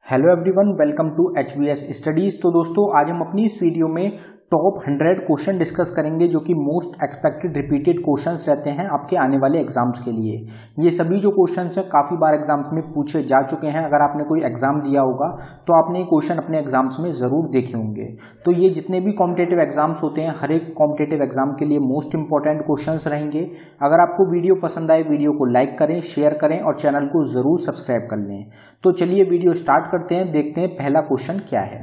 Hello everyone, welcome to HBS studies. तो दोस्तों, आज हम अपनी इस वीडियो में टॉप 100 क्वेश्चन डिस्कस करेंगे जो कि मोस्ट एक्सपेक्टेड रिपीटेड क्वेश्चंस रहते हैं आपके आने वाले एग्जाम्स के लिए। ये सभी जो क्वेश्चंस हैं काफ़ी बार एग्जाम्स में पूछे जा चुके हैं। अगर आपने कोई एग्जाम दिया होगा तो आपने ये क्वेश्चन अपने एग्जाम्स में ज़रूर देखे होंगे। तो ये जितने भी कॉम्पिटेटिव एग्जाम्स होते हैं, हर एक कॉम्पिटेटिव एग्जाम के लिए मोस्ट इंपॉर्टेंट क्वेश्चंस रहेंगे। अगर आपको वीडियो पसंद आए, वीडियो को लाइक करें, शेयर करें और चैनल को ज़रूर सब्सक्राइब कर लें। तो चलिए वीडियो स्टार्ट करते हैं, देखते हैं पहला क्वेश्चन क्या है।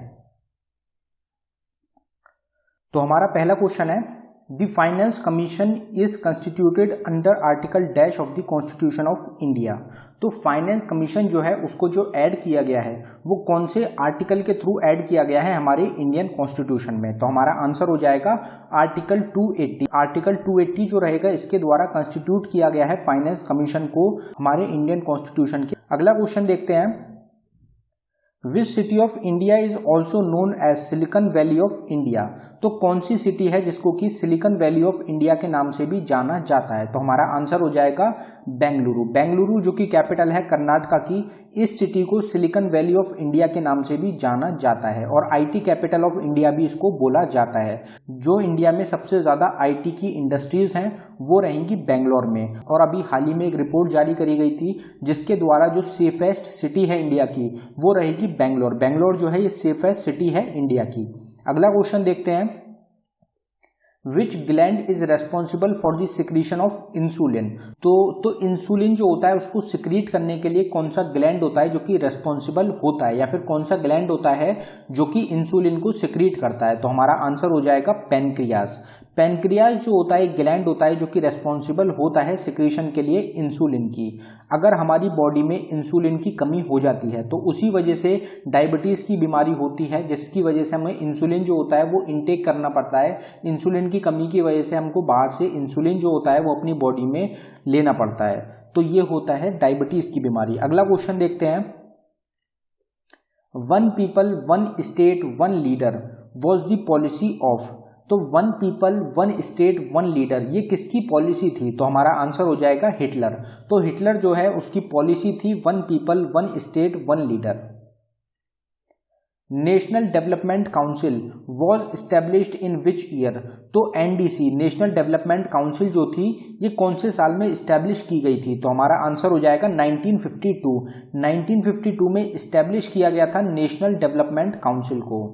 तो हमारा पहला क्वेश्चन है, the finance commission is constituted under article dash of the constitution of India. तो फाइनेंस कमीशन जो है उसको जो ऐड किया गया है वो कौन से आर्टिकल के थ्रू ऐड किया गया है हमारे इंडियन कॉन्स्टिट्यूशन में। तो हमारा आंसर हो जाएगा आर्टिकल 280। आर्टिकल 280 जो रहेगा इसके द्वारा कंस्टिट्यूट किया गया है फाइनेंस कमीशन को हमारे इंडियन कॉन्स्टिट्यूशन के। अगला क्वेश्चन देखते हैं, which city of India is also known as Silicon Valley of India. तो कौन सी सिटी है जिसको कि सिलिकॉन वैली ऑफ इंडिया के नाम से भी जाना जाता है। तो हमारा आंसर हो जाएगा बेंगलुरु। बेंगलुरु जो कि कैपिटल है कर्नाटका की, इस सिटी को सिलिकॉन वैली ऑफ इंडिया के नाम से भी जाना जाता है और आईटी कैपिटल ऑफ इंडिया भी इसको बोला जाता है। जो इंडिया में सबसे ज्यादा आईटी की इंडस्ट्रीज हैं वो रहेंगी बेंगलोर में। और अभी हाल ही में एक रिपोर्ट जारी करी गई थी जिसके द्वारा जो सेफेस्ट सिटी है इंडिया की वो रहेगी बेंगलोर। बेंगलोर जो है ये सेफेस्ट सिटी है इंडिया की। अगला क्वेश्चन देखते हैं, विच gland is responsible for the secretion of insulin. तो इंसुलिन जो होता है उसको सिक्रीट करने के लिए कौन सा ग्लैंड होता है जो कि रेस्पॉन्सिबल होता है, या फिर कौन सा ग्लैंड होता है जो कि इंसुलिन को सिक्रीट करता है। तो हमारा आंसर हो जाएगा पैनक्रियाज। पैनक्रियाज जो होता है ग्लैंड होता है जो कि रेस्पॉन्सिबल होता है सिक्रीशन के लिए इंसुलिन की। अगर हमारी बॉडी में इंसुलिन की कमी हो जाती है तो उसी वजह से डायबिटीज की बीमारी होती है, जिसकी वजह से हमें इंसुलिन जो होता है वो इनटेक करना पड़ता है। इंसुलिन की कमी की वजह से हमको बाहर से इंसुलिन जो होता है वो अपनी बॉडी में लेना पड़ता है। तो ये होता है डायबिटीज की बीमारी। अगला क्वेश्चन देखते हैं, one people one state one leader was the policy of. तो one people one state one leader ये किसकी पॉलिसी थी। तो हमारा आंसर हो जाएगा हिटलर। तो हिटलर जो है उसकी पॉलिसी थी one people one state one leader. National development council was established in which year. तो एनडीसी नेशनल डेवलपमेंट काउंसिल जो थी ये कौन से साल में एस्टेब्लिश की गई थी। तो हमारा आंसर हो जाएगा 1952। 1952 में एस्टेब्लिश किया गया था नेशनल डेवलपमेंट काउंसिल को।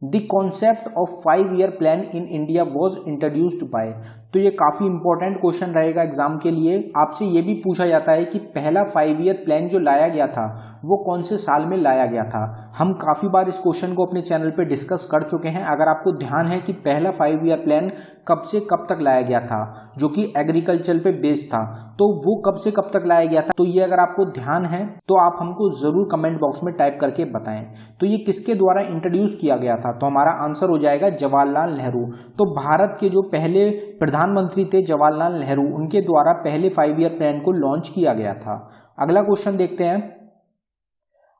The concept of 5-year plan in India was introduced by. तो ये काफ़ी इंपॉर्टेंट क्वेश्चन रहेगा एग्जाम के लिए। आपसे ये भी पूछा जाता है कि पहला 5-year प्लान जो लाया गया था वो कौन से साल में लाया गया था। हम काफ़ी बार इस क्वेश्चन को अपने चैनल पे डिस्कस कर चुके हैं। अगर आपको ध्यान है कि पहला 5-year प्लान कब से कब तक लाया गया था जो कि एग्रीकल्चर पे बेस्ड था, तो वो कब से कब तक लाया गया था, तो ये अगर आपको ध्यान है तो आप हमको ज़रूर कमेंट बॉक्स में टाइप करके बताएं। तो ये किसके द्वारा इंट्रोड्यूस किया गया था। तो हमारा आंसर हो जाएगा जवाहरलाल नेहरू। तो भारत के जो पहले प्रधानमंत्री थे जवाहरलाल नेहरू, उनके द्वारा पहले 5-year प्लान को लॉन्च किया गया था। अगला क्वेश्चन देखते हैं।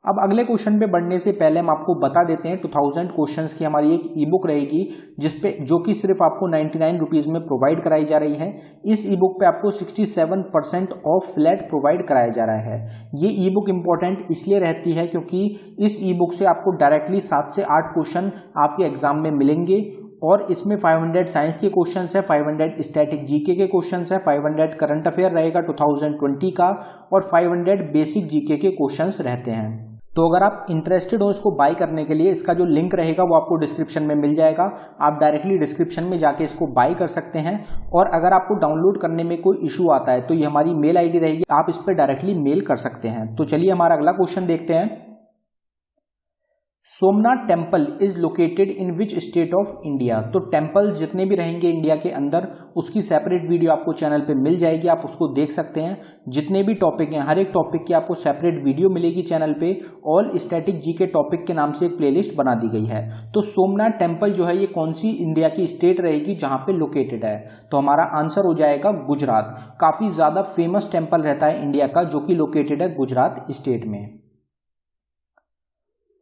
अब अगले क्वेश्चन पे बढ़ने से पहले हम आपको बता देते हैं 2000 क्वेश्चंस की हमारी एक ई बुक रहेगी जिसपे जो कि सिर्फ आपको 99 रुपीज़ में प्रोवाइड कराई जा रही है। इस ई बुक पे आपको 67% ऑफ फ्लैट प्रोवाइड कराया जा रहा है। ये ई बुक इंपॉर्टेंट इसलिए रहती है क्योंकि इस ई बुक से आपको डायरेक्टली 7 से 8 क्वेश्चन आपके एग्जाम में मिलेंगे और इसमें 500 साइंस के क्वेश्चंस है, 500 स्टैटिक जीके के क्वेश्चंस है, 500 करंट अफेयर रहेगा 2020 का और 500 बेसिक जीके के क्वेश्चंस रहते हैं। तो अगर आप इंटरेस्टेड हो इसको बाय करने के लिए, इसका जो लिंक रहेगा वो आपको डिस्क्रिप्शन में मिल जाएगा। आप डायरेक्टली डिस्क्रिप्शन में जाके इसको बाय कर सकते हैं। और अगर आपको डाउनलोड करने में कोई इशू आता है तो ये हमारी मेल आईडी रहेगी, आप इस पर डायरेक्टली मेल कर सकते हैं। तो चलिए हमारा अगला क्वेश्चन देखते हैं, Somnath temple is located in which state of India. तो टेम्पल जितने भी रहेंगे इंडिया के अंदर उसकी सेपरेट वीडियो आपको चैनल पे मिल जाएगी, आप उसको देख सकते हैं। जितने भी टॉपिक हैं हर एक टॉपिक की आपको सेपरेट वीडियो मिलेगी चैनल पे। ऑल स्टैटिक जी के टॉपिक के नाम से एक प्लेलिस्ट बना दी गई है। तो सोमनाथ टेम्पल जो है ये कौन सी इंडिया की स्टेट रहेगी जहां पे लोकेटेड है। तो हमारा आंसर हो जाएगा गुजरात। काफी ज्यादा फेमस टेम्पल रहता है इंडिया का जो कि लोकेटेड है गुजरात स्टेट में।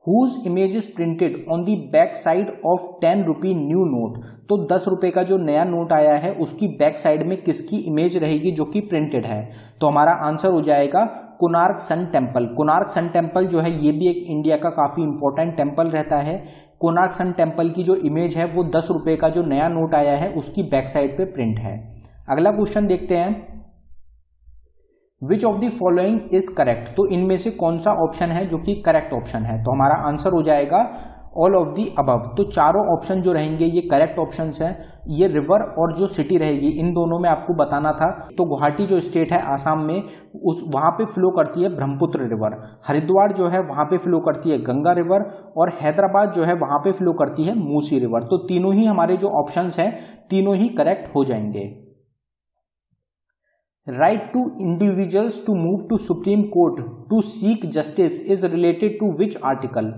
Whose image is printed on the back side of 10 rupee new note. तो 10 रुपए का जो नया नोट आया है उसकी बैक साइड में किसकी इमेज रहेगी जो कि प्रिंटेड है। तो हमारा आंसर हो जाएगा Konark sun temple. Konark sun temple जो है ये भी एक इंडिया का काफी इंपॉर्टेंट टेम्पल रहता है। कोणार्क सन टेम्पल की जो इमेज है वो 10 रुपए का जो नया नोट आया है उसकी बैक साइड पे प्रिंट है। अगला क्वेश्चन देखते हैं, विच of the following is correct. तो इनमें से कौन सा ऑप्शन है जो कि करेक्ट ऑप्शन है, तो हमारा आंसर हो जाएगा ऑल ऑफ दी अबव। तो चारों ऑप्शन जो रहेंगे ये करेक्ट ऑप्शंस हैं। ये रिवर और जो सिटी रहेगी इन दोनों में आपको बताना था। तो गुवाहाटी जो स्टेट है आसाम में, उस वहाँ पे फ्लो करती है ब्रह्मपुत्र रिवर। हरिद्वार जो है वहाँ पे फ्लो करती है गंगा रिवर, और हैदराबाद जो है वहाँ पे फ्लो करती है मूसी रिवर। तो तीनों ही हमारे जो ऑप्शंस हैं तीनों ही करेक्ट हो जाएंगे। Right to individuals to move to supreme court to seek justice is related to which article.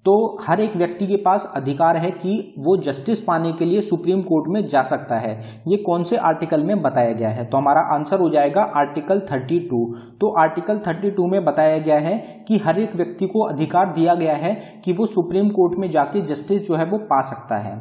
तो हर एक व्यक्ति के पास अधिकार है कि वो जस्टिस पाने के लिए सुप्रीम कोर्ट में जा सकता है। ये कौन से आर्टिकल में बताया गया है, तो हमारा आंसर हो जाएगा आर्टिकल 32। तो आर्टिकल 32 में बताया गया है कि हर एक व्यक्ति को अधिकार दिया गया है कि वो सुप्रीम कोर्ट में जाके जस्टिस जो है वो पा सकता है।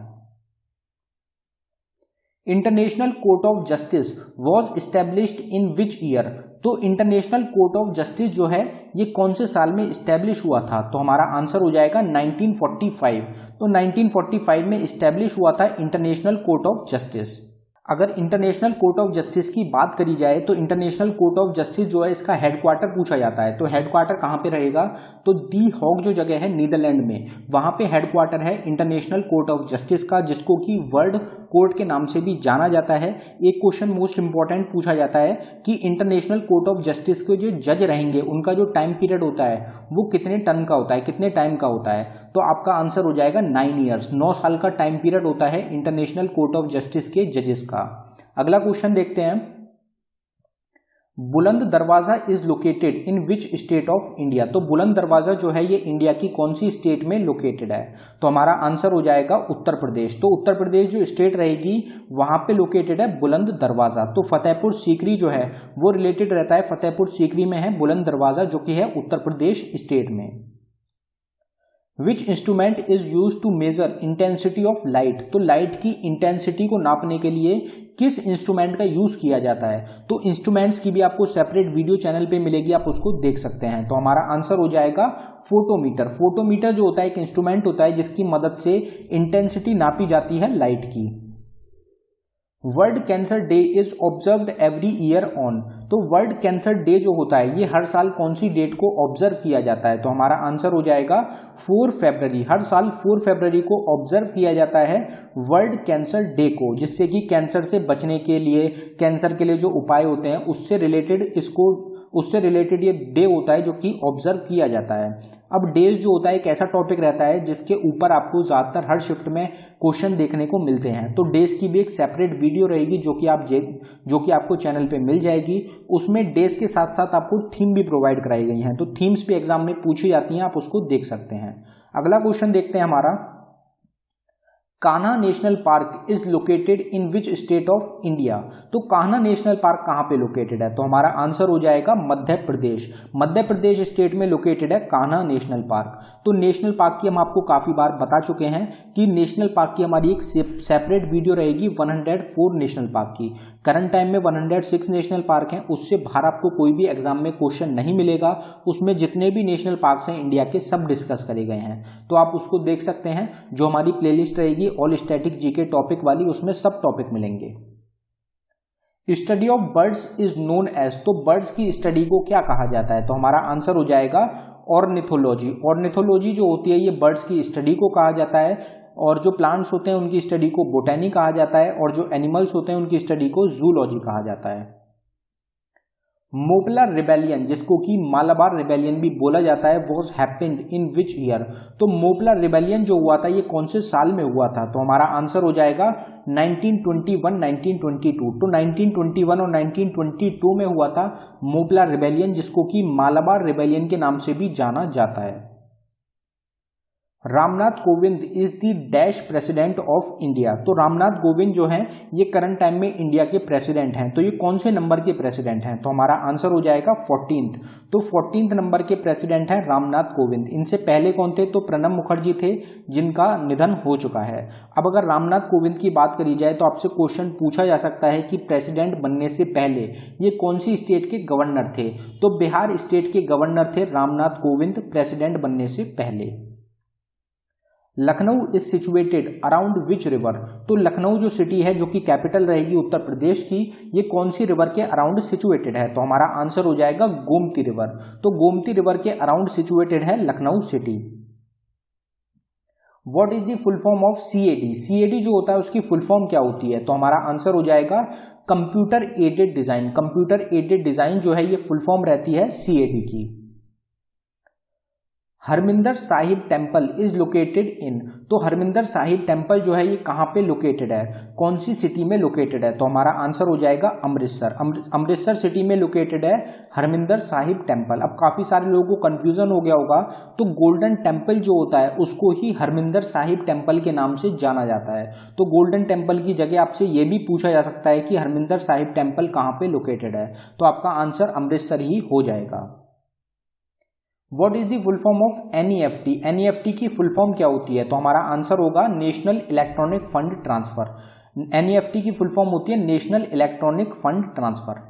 International court of justice was established in which year. तो इंटरनेशनल कोर्ट ऑफ जस्टिस जो है ये कौन से साल में इस्टेब्लिश हुआ था, तो हमारा आंसर हो जाएगा 1945। तो 1945 में इस्टेब्लिश हुआ था इंटरनेशनल कोर्ट ऑफ जस्टिस। अगर इंटरनेशनल कोर्ट ऑफ जस्टिस की बात करी जाए तो इंटरनेशनल कोर्ट ऑफ जस्टिस जो है इसका हेडक्वार्टर पूछा जाता है। तो हेडक्वार्टर कहाँ पे रहेगा, तो दी हॉग जो जगह है नीदरलैंड में, वहाँ पे हेडक्वार्टर है इंटरनेशनल कोर्ट ऑफ जस्टिस का, जिसको कि वर्ल्ड कोर्ट के नाम से भी जाना जाता है। एक क्वेश्चन मोस्ट इंपॉर्टेंट पूछा जाता है कि इंटरनेशनल कोर्ट ऑफ जस्टिस के जो जज रहेंगे उनका जो टाइम पीरियड होता है वो कितने टर्म का होता है, कितने टाइम का होता है, तो आपका आंसर हो जाएगा 9 ईयर्स। 9 साल का टाइम पीरियड होता है इंटरनेशनल कोर्ट ऑफ जस्टिस के जजेस का। अगला क्वेश्चन देखते हैं, बुलंद दरवाजा is located in which state of India. तो बुलंद दरवाजा जो है ये इंडिया की कौन सी स्टेट में लोकेटेड है, तो हमारा आंसर हो जाएगा उत्तर प्रदेश। तो उत्तर प्रदेश जो स्टेट रहेगी वहां पे लोकेटेड है बुलंद दरवाजा। तो फतेहपुर सीकरी जो है वो रिलेटेड रहता है, फतेहपुर सीकरी में है बुलंद दरवाजा जो कि है उत्तर प्रदेश स्टेट में। Which instrument is use to measure intensity of light. तो लाइट की इंटेंसिटी को नापने के लिए किस इंस्ट्रूमेंट का यूज किया जाता है, तो इंस्ट्रूमेंट्स की भी आपको सेपरेट वीडियो चैनल पे मिलेगी, आप उसको देख सकते हैं। तो हमारा आंसर हो जाएगा फोटोमीटर। फोटोमीटर जो होता है एक इंस्ट्रूमेंट होता है जिसकी मदद से इंटेंसिटी नापी जाती है लाइट की। World cancer day is observed every year on. तो वर्ल्ड कैंसर डे जो होता है ये हर साल कौन सी डेट को ऑब्जर्व किया जाता है, तो हमारा आंसर हो जाएगा 4 फरवरी। हर साल 4 फरवरी को ऑब्जर्व किया जाता है वर्ल्ड कैंसर डे को, जिससे कि कैंसर से बचने के लिए, कैंसर के लिए जो उपाय होते हैं उससे रिलेटेड ये डे होता है जो कि ऑब्जर्व किया जाता है। अब डेज जो होता है एक ऐसा टॉपिक रहता है जिसके ऊपर आपको ज़्यादातर हर शिफ्ट में क्वेश्चन देखने को मिलते हैं। तो डेज की भी एक सेपरेट वीडियो रहेगी जो कि आपको चैनल पे मिल जाएगी। उसमें डेज के साथ साथ आपको थीम भी प्रोवाइड कराई गई हैं, तो थीम्स भी एग्जाम में पूछी जाती हैं, आप उसको देख सकते हैं। अगला क्वेश्चन देखते हैं हमारा, Kanha national park is located in which state of India. तो कान्हा नेशनल पार्क कहाँ पे लोकेटेड है, तो हमारा आंसर हो जाएगा मध्य प्रदेश। मध्य प्रदेश स्टेट में लोकेटेड है कान्हा नेशनल पार्क। तो नेशनल पार्क की हम आपको काफी बार बता चुके हैं कि नेशनल पार्क की हमारी एक सेपरेट वीडियो रहेगी 104 नेशनल पार्क की। करंट टाइम में 106 नेशनल पार्क हैं, उससे बाहर आपको कोई भी एग्जाम में क्वेश्चन नहीं मिलेगा। उसमें जितने भी नेशनल पार्क हैं इंडिया के सब डिस्कस करे गए हैं, तो आप उसको देख सकते हैं। जो हमारी प्लेलिस्ट रहेगी ऑल स्टैटिक जीके टॉपिक वाली, उसमें सब टॉपिक मिलेंगे। Study of birds is known as. तो बर्ड्स की स्टडी को क्या कहा जाता है, तो हमारा आंसर हो जाएगा ऑर्निथोलॉजी। ऑर्निथोलॉजी जो होती है ये बर्ड्स की स्टडी को कहा जाता है, और जो प्लांट्स होते हैं उनकी स्टडी को बोटैनी कहा जाता है, और जो एनिमल्स होते हैं उनकी स्टडी को जूलॉजी कहा जाता है। मोपलार रिबेलियन, जिसको कि मालाबार रिबेलियन भी बोला जाता है, was happened in which year. तो मोपलार रिबेलियन जो हुआ था ये कौन से साल में हुआ था, तो हमारा आंसर हो जाएगा 1921 1922। तो 1921 और 1922 में हुआ था मोपलार रिबेलियन, जिसको कि मालाबार रिबेलियन के नाम से भी जाना जाता है। Ramnath Kovind is the dash president of India. तो रामनाथ कोविंद जो हैं ये करंट टाइम में इंडिया के प्रेसिडेंट हैं। तो ये कौन से नंबर के प्रेसिडेंट हैं? तो हमारा आंसर हो जाएगा 14th। तो 14th नंबर के प्रेसिडेंट हैं रामनाथ कोविंद। इनसे पहले कौन थे? तो प्रणब मुखर्जी थे, जिनका निधन हो चुका है। अब अगर रामनाथ कोविंद की बात करी जाए तो आपसे क्वेश्चन पूछा जा सकता है कि प्रेसिडेंट बनने से पहले ये कौन सी स्टेट के गवर्नर थे? तो बिहार स्टेट के गवर्नर थे रामनाथ कोविंद प्रेसिडेंट बनने से पहले। Lucknow is situated around which river. तो लखनऊ जो सिटी है, जो कि कैपिटल रहेगी उत्तर प्रदेश की, ये कौन सी रिवर के अराउंड सिचुएटेड है? तो हमारा आंसर हो जाएगा गोमती रिवर। तो गोमती रिवर के अराउंड सिचुएटेड है Lucknow city. What is the full form of CAD? CAD जो होता है उसकी फुल फॉर्म क्या होती है? तो हमारा आंसर हो जाएगा computer aided design. Computer aided design जो है ये फुल फॉर्म रहती है CAD की। Harmandir Sahib temple is located in. तो हरमिंदर साहिब टेम्पल जो है ये कहाँ पे लोकेटेड है? कौन सी सिटी में लोकेटेड है? तो हमारा आंसर हो जाएगा अमृतसर। अमृतसर सिटी में लोकेटेड है हरमिंदर साहिब टेम्पल। अब काफी सारे लोगों को कंफ्यूजन हो गया होगा, तो गोल्डन टेम्पल जो होता है उसको ही हरमिंदर साहिब टेम्पल के नाम से जाना जाता है। तो गोल्डन टेम्पल की जगह आपसे ये भी पूछा जा सकता है कि हरमिंदर साहिब टेम्पल कहाँ पे लोकेटेड है? तो आपका आंसर अमृतसर ही हो जाएगा। What is the full form of NEFT? NEFT की फुल फॉर्म क्या होती है? तो हमारा आंसर होगा national electronic fund transfer. NEFT की फुल फॉर्म होती है नेशनल इलेक्ट्रॉनिक फंड ट्रांसफर।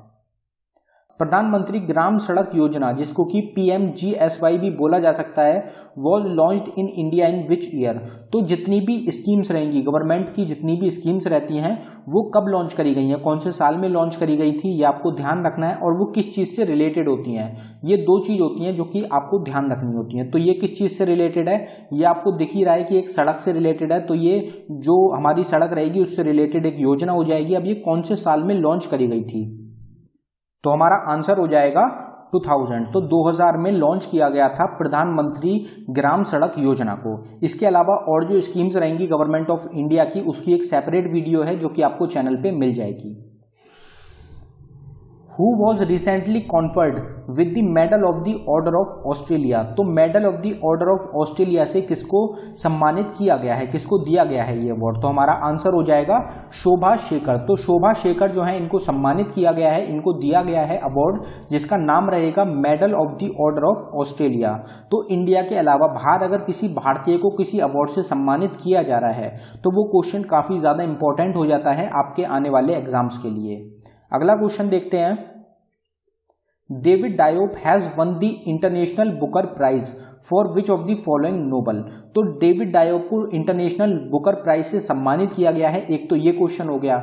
प्रधानमंत्री ग्राम सड़क योजना, जिसको कि PMGSY भी बोला जा सकता है, was launched in India in which year? तो जितनी भी स्कीम्स रहेंगी, गवर्नमेंट की जितनी भी स्कीम्स रहती हैं, वो कब लॉन्च करी गई हैं, कौन से साल में लॉन्च करी गई थी, ये आपको ध्यान रखना है। और वो किस चीज़ से रिलेटेड होती हैं? ये दो चीज़ होती हैं जो कि आपको ध्यान रखनी होती हैं। तो ये किस चीज़ से रिलेटेड है? ये आपको दिख ही रहा है कि एक सड़क से रिलेटेड है। तो ये जो हमारी सड़क रहेगी उससे रिलेटेड एक योजना हो जाएगी। अब ये कौन से साल में लॉन्च करी गई थी? तो हमारा आंसर हो जाएगा 2000। तो 2000 में लॉन्च किया गया था प्रधानमंत्री ग्राम सड़क योजना को। इसके अलावा और जो स्कीम्स रहेंगी गवर्नमेंट ऑफ इंडिया की, उसकी एक सेपरेट वीडियो है जो कि आपको चैनल पे मिल जाएगी। Who was recently conferred with the Medal of the Order of Australia? तो medal of the order of Australia से किसको सम्मानित किया गया है, किसको दिया गया है ये अवार्ड? तो हमारा आंसर हो जाएगा शोभा शेखर। तो शोभा शेखर जो है इनको सम्मानित किया गया है, इनको दिया गया है अवार्ड जिसका नाम रहेगा medal of the order of Australia. तो इंडिया के अलावा बाहर अगर किसी भारतीय को किसी अवार्ड से सम्मानित किया जा रहा है तो वो क्वेश्चन काफी ज्यादा इंपॉर्टेंट हो जाता है आपके आने वाले एग्जाम्स के लिए। अगला क्वेश्चन देखते हैं। David Diop has won the international Booker prize for which of the following novel? तो डेविड डायोप को इंटरनेशनल बुकर प्राइज से सम्मानित किया गया है। एक तो ये क्वेश्चन हो गया,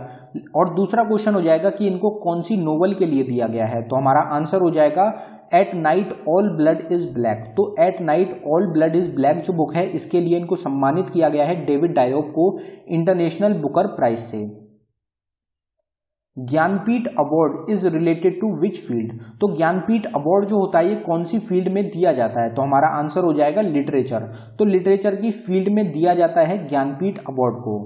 और दूसरा क्वेश्चन हो जाएगा कि इनको कौन सी नोवेल के लिए दिया गया है? तो हमारा आंसर हो जाएगा at night all blood is black. तो at night all blood is black जो बुक है, इसके लिए इनको सम्मानित किया गया है डेविड डायोप को इंटरनेशनल बुकर प्राइज से। Jnanpith award is related to which field? तो ज्ञानपीठ अवार्ड जो होता है ये कौन सी फील्ड में दिया जाता है? तो हमारा आंसर हो जाएगा लिटरेचर। तो लिटरेचर की फील्ड में दिया जाता है ज्ञानपीठ अवार्ड को।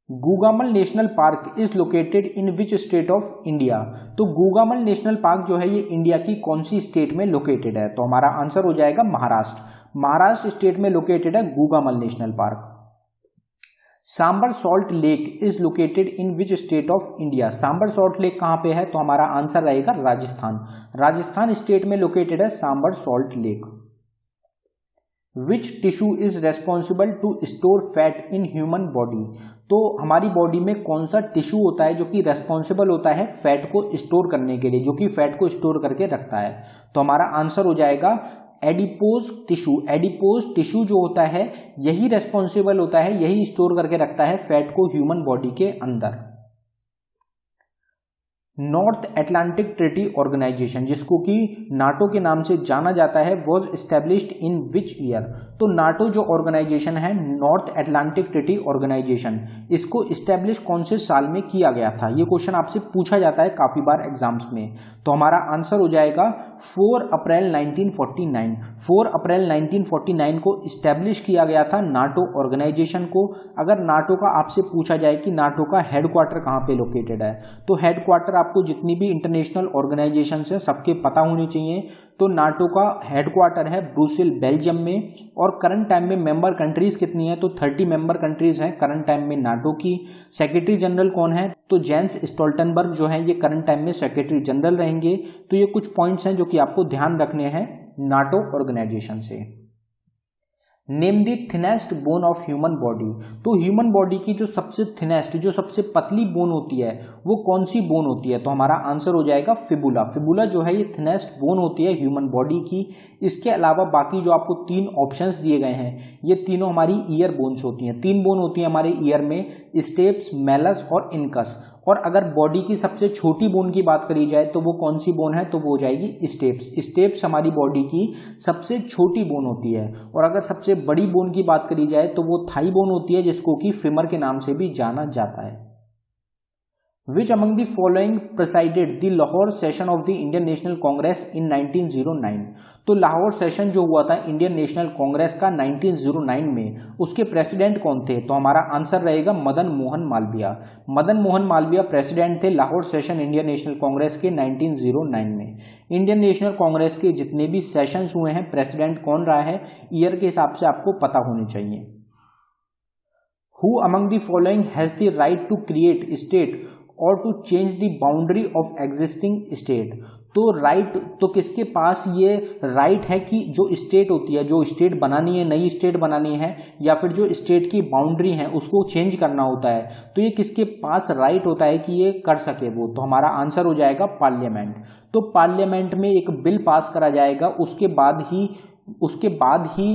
Gugamal national park is located in which state of India? तो गुगामल नेशनल पार्क जो है ये इंडिया की कौन सी स्टेट में लोकेटेड है? तो हमारा आंसर हो जाएगा महाराष्ट्र। महाराष्ट्र स्टेट में लोकेटेड है Gugamal national park. Sambhar salt lake is located in which state of India? Sambhar salt lake कहां पे है? तो हमारा आंसर रहेगा राजस्थान। राजस्थान स्टेट में लोकेटेड है Sambhar salt lake. Which tissue is responsible to store fat in human body? तो हमारी बॉडी में कौन सा टिश्यू होता है जो कि रेस्पॉन्सिबल होता है फैट को स्टोर करने के लिए, जो कि फैट को स्टोर करके रखता है? तो हमारा आंसर हो जाएगा एडिपोज टिश्यू। एडिपोज टिश्यू जो होता है यही रेस्पॉन्सिबल होता है, यही स्टोर करके रखता है फैट को ह्यूमन बॉडी के अंदर। नॉर्थ अटलांटिक ट्रीटी ऑर्गेनाइजेशन, जिसको कि नाटो के नाम से जाना जाता है, was established in which year? तो नाटो जो ऑर्गेनाइजेशन है, नॉर्थ अटलांटिक ट्रीटी ऑर्गेनाइजेशन, इसको एस्टेब्लिश कौन से साल में किया गया था? ये क्वेश्चन आपसे पूछा जाता है काफी बार एग्जाम्स में। तो हमारा आंसर हो जाएगा 4 अप्रैल 1949। 4 अप्रैल 1949 को एस्टेब्लिश किया गया था नाटो ऑर्गेनाइजेशन को। अगर नाटो का आपसे पूछा जाए कि नाटो का हेडक्वार्टर कहाँ पे लोकेटेड है, तो हेडक्वार्टर आपको जितनी भी इंटरनेशनल ऑर्गेनाइजेशन है सबके पता होनी चाहिए। तो नाटो का हेडक्वार्टर है ब्रुसेल बेल्जियम में, और करंट टाइम में मेंबर कंट्रीज कितनी है, तो 30 मेंबर कंट्रीज हैं करंट टाइम में नाटो की। सेक्रेटरी जनरल कौन है, तो जेंस स्टोल्टनबर्ग जो है ये करंट टाइम में सेक्रेटरी जनरल रहेंगे। तो ये कुछ पॉइंट्स हैं जो कि आपको ध्यान रखने हैं नाटो ऑर्गेनाइजेशन से। Name the thinnest bone of human body, तो ह्यूमन बॉडी की जो सबसे थिनेस्ट, जो सबसे पतली बोन होती है वो कौन सी बोन होती है, तो हमारा आंसर हो जाएगा फिबुला। फिबुला जो है ये थिनेस्ट बोन होती है ह्यूमन बॉडी की। इसके अलावा बाकी जो आपको 3 ऑप्शंस दिए गए हैं ये तीनों हमारी ईयर बोन्स होती हैं। 3 बोन होती हैं हमारे ईयर में, स्टेप्स, मेलस और इनकस। और अगर बॉडी की सबसे छोटी बोन की बात करी जाए तो वो कौन सी बोन है, तो वो हो जाएगी स्टेप्स। स्टेप्स हमारी बॉडी की सबसे छोटी बोन होती है। और अगर सबसे बड़ी बोन की बात करी जाए तो वो थाई बोन होती है, जिसको कि फीमर के नाम से भी जाना जाता है। Which among the following presided the Lahore session of the Indian National Congress in 1909? तो लाहौर सेशन जो हुआ था इंडियन नेशनल कांग्रेस का 1909 में, उसके प्रेसिडेंट कौन थे, तो हमारा आंसर रहेगा मदन मोहन मालवीय। मदन मोहन मालवीय प्रेसिडेंट थे Lahore session Indian national Congress के 1909 में। इंडियन नेशनल कांग्रेस के जितने भी सेशंस हुए हैं प्रेसिडेंट कौन रहा है, ईयर के हिसाब से आपको पता होने चाहिए। Who among the following has the right to create state और to change the boundary of existing state? तो राइट, तो किसके पास ये राइट है कि जो स्टेट होती है, जो स्टेट बनानी है, नई स्टेट बनानी है, या फिर जो स्टेट की बाउंड्री है उसको चेंज करना होता है, तो ये किसके पास राइट होता है कि ये कर सके वो? तो हमारा आंसर हो जाएगा पार्लियामेंट। तो पार्लियामेंट में एक बिल पास करा जाएगा, उसके बाद ही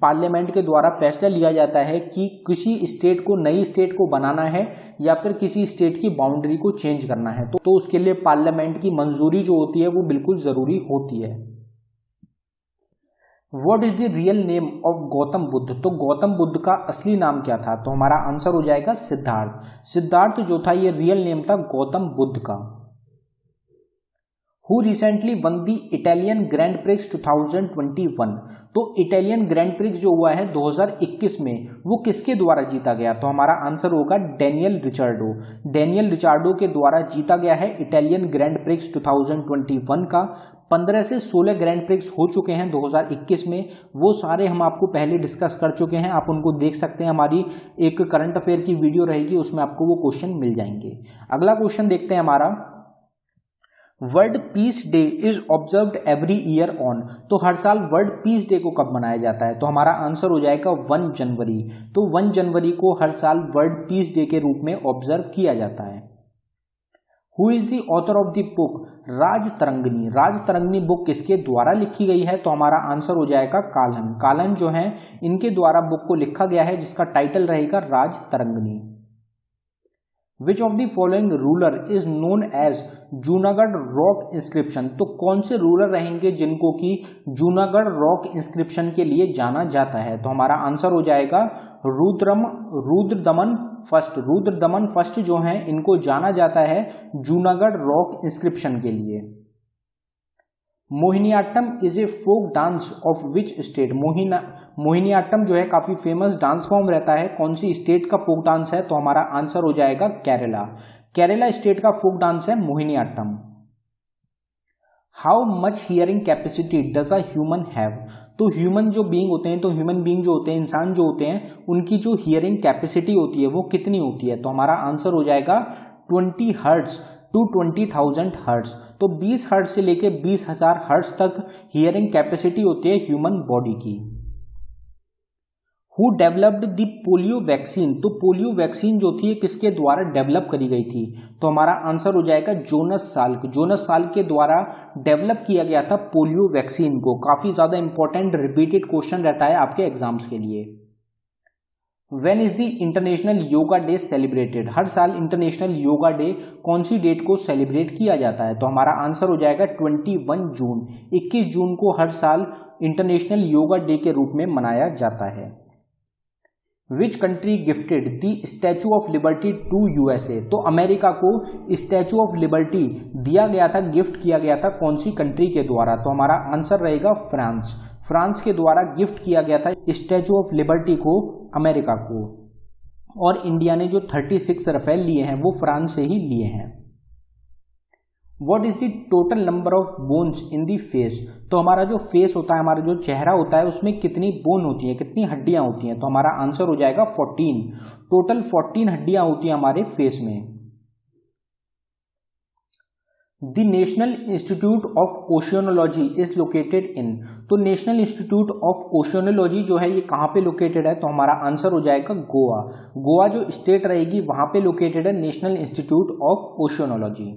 पार्लियामेंट के द्वारा फैसला लिया जाता है कि किसी स्टेट को, नई स्टेट को बनाना है या फिर किसी स्टेट की बाउंड्री को चेंज करना है। तो उसके लिए पार्लियामेंट की मंजूरी जो होती है वो बिल्कुल जरूरी होती है। What is the real name of Gautam Buddha? तो गौतम बुद्ध का असली नाम क्या था? तो हमारा आंसर हो जाएगा सिद्धार्थ। सिद्धार्थ जो था ये रियल नेम था गौतम बुद्ध का। Who recently won the Italian Grand Prix 2021? तो इटालियन ग्रैंड प्रिक्स जो हुआ है 2021 में वो किसके द्वारा जीता गया? तो हमारा आंसर होगा डेनियल रिचार्डो। डेनियल रिचार्डो के द्वारा जीता गया है इटालियन ग्रैंड प्रिक्स 2021 का। 15 से 16 ग्रैंड प्रिक्स हो चुके हैं 2021 में, वो सारे हम आपको पहले डिस्कस कर चुके हैं, आप उनको देख सकते हैं। हमारी एक करंट अफेयर की वीडियो रहेगी, उसमें आपको वो क्वेश्चन मिल जाएंगे। अगला क्वेश्चन देखते हैं हमारा, world peace day is observed every year on? तो हर साल वर्ल्ड पीस डे को कब मनाया जाता है? तो हमारा आंसर हो जाएगा 1 जनवरी। तो 1 जनवरी को हर साल वर्ल्ड पीस डे के रूप में ऑब्जर्व किया जाता है। Who is the author of the book Rajatarangini? Rajatarangini book किसके द्वारा लिखी गई है? तो हमारा आंसर हो जाएगा काल्हन। काल्हन जो है इनके द्वारा बुक को लिखा गया है, जिसका टाइटल रहेगा Rajatarangini. Which of the following ruler is known as Junagadh rock inscription? तो कौन से रूलर रहेंगे जिनको कि जूनागढ़ रॉक इंस्क्रिप्शन के लिए जाना जाता है? तो हमारा आंसर हो जाएगा रुद्रदमन फर्स्ट। रुद्रदमन फर्स्ट जो हैं इनको जाना जाता है जूनागढ़ रॉक इंस्क्रिप्शन के लिए। Mohiniyattam is a folk dance of which state? Mohiniyattam जो है काफी फेमस डांस फॉर्म रहता है, कौन सी स्टेट का फोक डांस है? तो हमारा आंसर हो जाएगा केरला। केरला स्टेट का फोक डांस है Mohiniyattam. How much hearing capacity does a human have? तो ह्यूमन जो बीइंग होते हैं, तो ह्यूमन बीइंग जो होते हैं, इंसान जो होते हैं, उनकी जो हियरिंग कैपेसिटी होती है वो कितनी होती है? तो हमारा आंसर हो जाएगा 20 हर्ट्ज टू 20,000 हर्ट्ज। तो 20 हर्ट्ज से लेके 20,000 हर्ट्ज तक हियरिंग कैपेसिटी होती है ह्यूमन बॉडी की। Who developed the polio vaccine? तो पोलियो वैक्सीन जो थी किसके द्वारा डेवलप करी गई थी? तो हमारा आंसर हो जाएगा जोनस साल्क। जोनस साल्क के द्वारा डेवलप किया गया था पोलियो वैक्सीन को। काफी ज्यादा इंपॉर्टेंट रिपीटेड क्वेश्चन रहता है आपके एग्जाम्स के लिए। When is the international yoga day celebrated? हर साल इंटरनेशनल योगा डे कौन सी डेट को सेलिब्रेट किया जाता है? तो हमारा आंसर हो जाएगा 21 जून। 21 जून को हर साल इंटरनेशनल योगा डे के रूप में मनाया जाता है। Which country gifted the Statue of Liberty to USA? तो अमेरिका को स्टैचू ऑफ लिबर्टी दिया गया था, गिफ्ट किया गया था कौन सी कंट्री के द्वारा? तो हमारा आंसर रहेगा फ्रांस। फ्रांस के द्वारा गिफ्ट किया गया था स्टैचू ऑफ लिबर्टी को अमेरिका को। और इंडिया ने जो 36 राफेल लिए हैं वो फ्रांस से ही लिए हैं। What is the total number of bones in the face? तो हमारा जो फेस होता है, हमारा जो चेहरा होता है, उसमें कितनी बोन होती है, कितनी हड्डियां होती हैं? तो हमारा आंसर हो जाएगा 14। टोटल 14 हड्डियां होती हैं हमारे फेस में। The national institute of oceanography is located in, तो नेशनल इंस्टीट्यूट ऑफ ओशियोनोलॉजी जो है ये कहाँ पे लोकेटेड है? तो हमारा आंसर हो जाएगा गोवा। गोवा जो स्टेट रहेगी वहां पे लोकेटेड है national institute of oceanography.